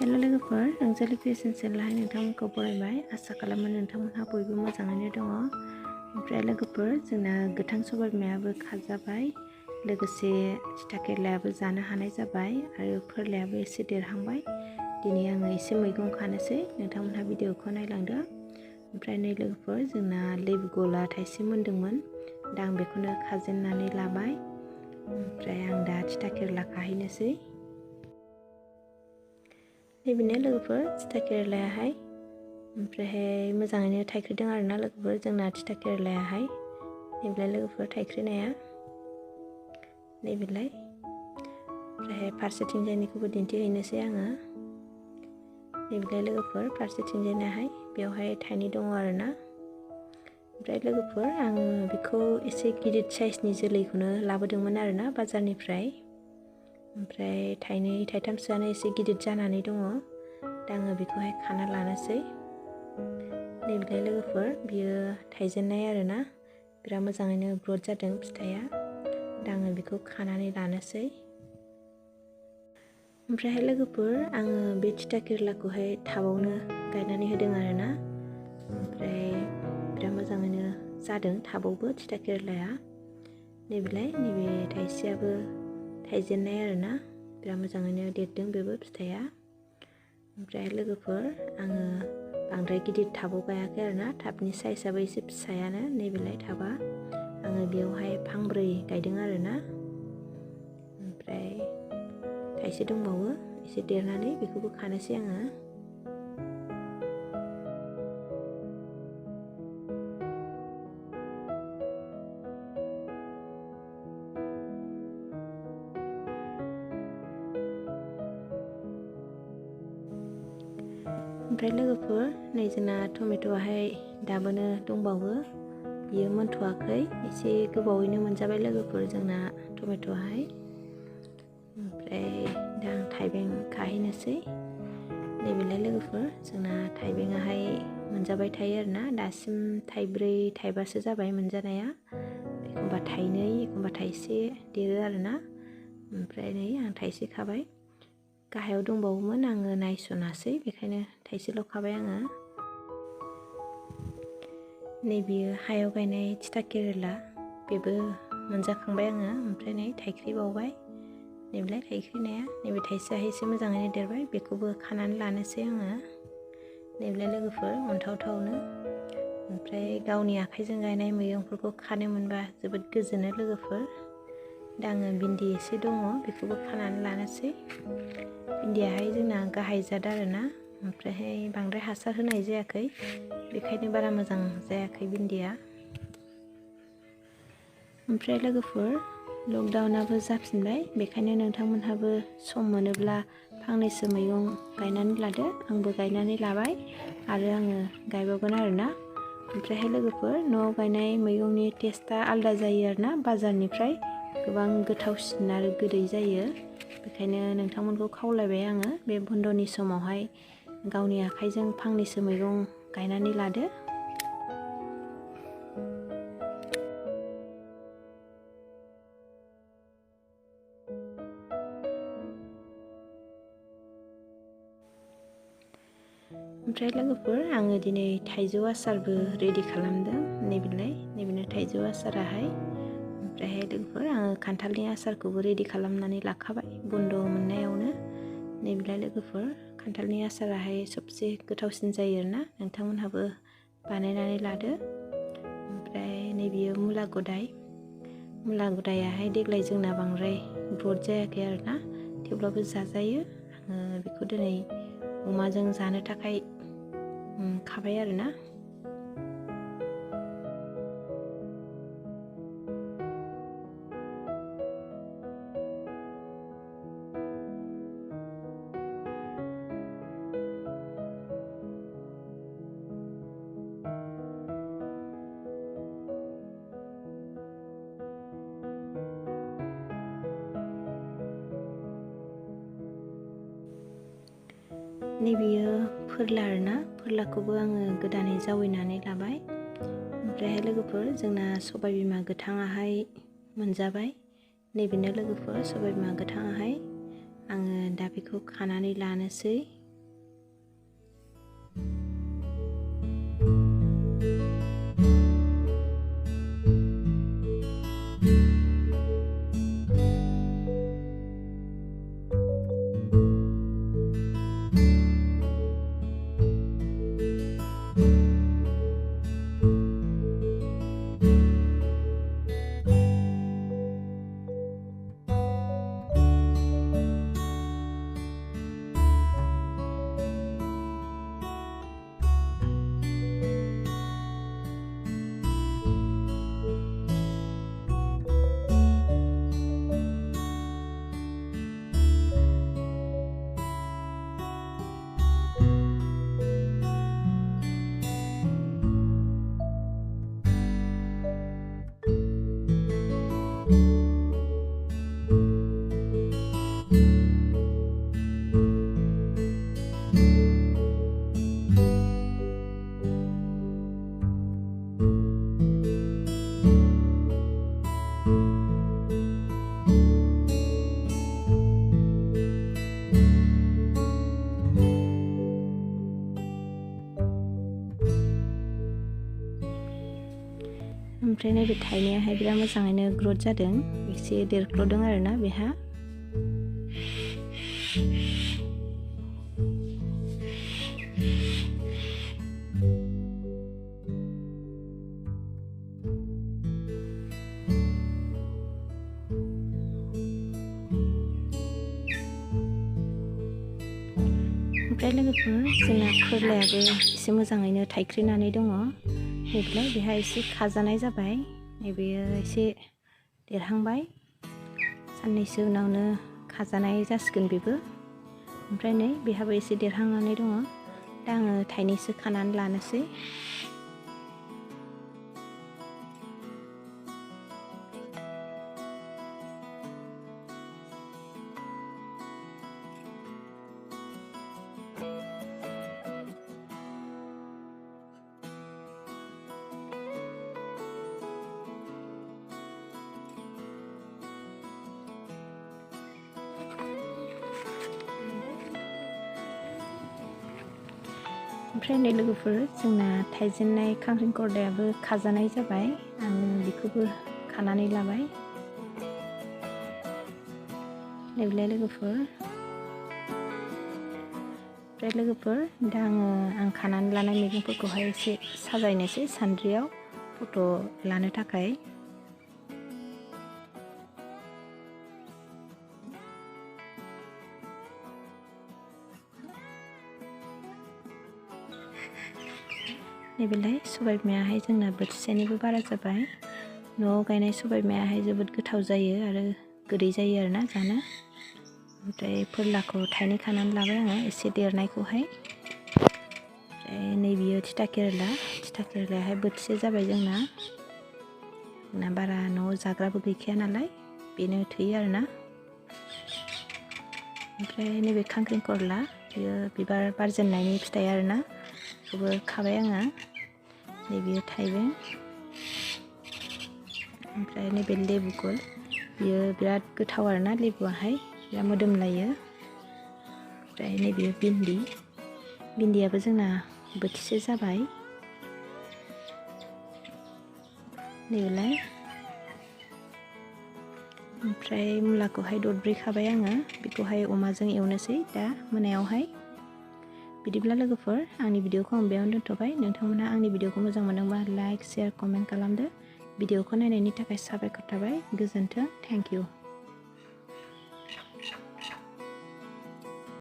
Hello लोगोफोर, रंजालि creation चेनेलावहाय नोंथांमोनखौ बरायबाय। आसा खालामो नोंथांमोनहा बयबो मोजाङैनो दङ। ओमफ्राय लोगोफोर, जोंना गोथां सबाय बिमायाबो खाजाबाय, लोगोसे थिथा केरेलायाबो जानो हानाय जाबाय आरो फोरलायाबो एसे देरहांबाय। दिनै आङो एसे मैगं खानोसै, नोंथांमोनहा भिडिअखौ नायलांदो। ओमफ्राय नै लोगोफोर, जोंना लेबु गला थाइसे मोनदोंमोन, दा आं बेखौनो खाजेननानै लाबाय। ओमफ्राय आं दा थिथा केरेला खाहैनोसै। नैबेनो लोगोफोर थिथा केरेलायाहाय, ओमफ्रायहाय मोजाङैनो थाइख्रिदों आरोना लोगोफोर जोंना थिथा केरेलायाहाय। नैबेलाय लोगोफोर थाइख्रिनाया, नैबेलाय। ओमफ्रायहाय फारसेथिंजायनिखौबो दिन्थिहैनोसै आङो। नैबेलाय लोगोफोर फारसेथिंजायनाहाय, बेवहाय थाइनै दङ आरोना। ओमफ्राय लोगोफोर, आङो बेखौ एसे गिदिर साइजनि जोलैखौनो लाबोदोंमोन आरोना बाजारनिफ्राय। ओमफ्राय थाइनै थाइथामसोआनो एसे गिदिर जानानै दङ। दा आङो बेखौहाय खाना लानोसै। नैबेलाय लोगोफोर, बियो थाइजेननाय आरोना, बिराद मोजाङैनो ग्रथ जादों फिथाइया। दा आङो बेखौ खानानै लानोसै। ओमफ्रायहाय लोगोफोर, आङो बे थिथा केरेलाखौहाय टाबावनो गायनानै होदों आरोना। ओमफ्राय बिराद मोजाङैनो जादों टाबावबो थिथा केरेलाया। नैबेलाय, नैबे थाइसेयाबो थाइजेननाय आरोना, बिराद मोजाङैनो देरदों बेबो फिथाइया। ओमफ्राय लोगोफोर, आङो बांद्राय गिदिर टाबाव गायाखै आरोना, टाबनि साइजआबो एसे फिसायानो। नैबेलाय टाबा, आङो बेयावहाय फांब्रै गायदों आरोना। ओमफ्राय थाइसे दंबावो एसे देरनानै, बेखौबो खानोसै आङो। ओमफ्राय लोगोफोर, नै जोंना टमेट'आहाय दाबोनो दंबावो, बियो मोनथ'वाखै, एसे गोबावैनो मोनजाबाय लोगोफोर जोंना टमेट'आहाय। ओमफ्राय दा आं थाइबें खाहैनोसै। नैबेलाय लोगोफोर, जोंना थाइबेंआहाय मोनजाबाय थायो आरोना, दासिम थाइब्रै थाइबासो जाबाय मोनजानाया। एखमबा थाइनै, एखमबा थाइसे देरो आरोना। ओमफ्राय नै आं थाइसे खाबाय। गाहायाव दंबावोमोन, आङो नायस'नासै, बेखायनो थाइसेल' खाबाय आङो। नैबेयो हायाव गायनाय थिथा केरेला, बेबो मोनजाखांबाय आङो। ओमफ्राय नै थाइख्रिबावबाय, नैबेलाय थाइख्रिनाया। नैबे थाइसेयाहाय एसे मोजाङैनो देरबाय, बेखौबो खानानै लानोसै आङो। नैबेलाय लोगोफोर अन्थावथावनो। ओमफ्राय गावनि आखाइजों गायनाय मैगंफोरखौ खानो मोनबा जोबोद गोजोनो लोगोफोर। दा आङो भिन्दि एसे दङ, बेखौबो खानानै लानोसै। भिन्दियाहाय जोंना गाहाय जाद आरोना, ओमफ्रायहाय बांद्राय हासार होनाय जायाखै, बेखायनो बारा मोजां जायाखै भिन्दिया। ओमफ्राय लोगोफोर, लकडाउनाबो जाफिनबाय, बेखायनो नोंथांमोनहाबो सम मोनोब्ला फांनैसो मैगं गायनानै लादो। आंबो गायनानै लाबाय आरो आङो गायबावगोन आरोना। ओमफ्रायहाय लोगोफोर, न'आव गायनाय मैगंनि टेस्टआ आलादा जायो आरोना, बाजारनिफ्राय गोबां गोथावसिन आरो गोदै जायो। बेखायनो नोंथांमोनखौ खावलायबाय आङो, बे बन्द'नि समावहाय गावनि आखाइजों फांनैसो मैगं गायनानै लादो। ओमफ्राय लोगोफोर, आङो दिनै थाइजौ आसारबो रेडि खालामदों। नैबेनो थाइजौ आसाराहाय। ओमफ्रायहाय लोगोफोर, आङो खान्थालनि आसारखौबो रेडि खालामनानै लाखाबाय बन्द' मोननायावनो। नैबेलाय लोगोफोर, खान्थालनि आसाराहाय सबसे गोथावसिन जायो आरोना, नोंथांमोनहाबो बानायनानै लादो। ओमफ्राय नैबेयो मुला गुदायाहाय देग्लाय जोंना बांद्राय ग्रथ जायाखै आरोना, थेवब्लाबो जाजायो। आङो बेखौ दिनै अमाजों जानो थाखाय खाबाय आरोना। नैबेयो फोरला आरोना, फोरलाखौबो आङो गोदानै जावैनानै लाबाय। ओमफ्रायहाय लोगोफोर, जोंना सबाय बिमा गोथाङाहाय मोनजाबाय। नैबेनो लोगोफोर सबाय बिमा गोथाङाहाय, आङो दा बेखौ खानानै लानोसै। ओमफ्राय नैबे थाइनायाहाय बिराद मोजाङैनो ग्रथ जादों, एसे देरख्ल'दों आरोना बेहा। ओमफ्राय लोगोफोर जोंना फोरलायाबो एसे मोजाङैनो थाइख्रिनानै दङ। नैबेलाय बेहा एसे खाजानाय जाबाय, नैबेयो एसे देरहांबाय, साननैसो उनावनो खाजानाय जासिगोन बेबो। ओमफ्राय नै बेहाबो एसे देरहांनानै दङ। दा आङो थाइनैसो खानानै लानोसै। ओमफ्राय नै लोगोफोर जोंना थाइजेननाय खांख्रिखलायाबो खाजानाय जाबाय, आं बेखौबो खानानै लाबाय। नैबेलाय लोगोफोर, ओमफ्राय लोगोफोर दा आं खानानै लानाय मैगंफोरखौहाय एसे साजायनोसै सान्द्रियाव फट' लानो थाखाय। नैबेलाय सबाय बिमायाहाय जोंना बोथिसेनिबो बारा जाबाय। न'आव गायनाय सबाय बिमायाहाय जोबोद गोथाव जायो आरो गोदै जायो आरोना जानो। ओमफ्राय फोरलाखौ थाइनै खानानै लाबाय आङो, एसे देरनायखौहाय। ओमफ्राय नैबेयो थिथा केरेलायाहाय बोथिसे जाबाय जोंना बारा न'आव जाग्राबो गैखाया नालाय, बेनो थोयो आरोना। ओमफ्राय नैबे खांख्रिखला, बेयो बिबार बारजेननायनि फिथाइ आरोना, बेखौबो खाबाय आङो। नैबेयो थाइबें। ओमफ्राय नैबे लेबु गल, बियो बिराद गोथाव आरोना लेबुआहाय, बिराद मोदोमलायो। ओमफ्राय नैबेयो भिन्दियाबो जोंना बोथिसे जाबाय। नैबेलाय ओमफ्राय मुलाखौहाय दरब्रै खाबाय आङो, बेखौहाय अमाजों एवनोसै दा मोनायावहाय। बिदिब्ला लोगोफोर आंनि भिडिअखौ आं बेयावनो दोनथ'बाय। नोंथांमोनहा आंनि भिडिअखौ मोजां मोनदोंबा लाइक, शेयार, कमेन्ट खालामदो। भिडिअखौ नायनायनि थाखाय साबायखर थाबाय। गोजोन्थों, थेंक इउ।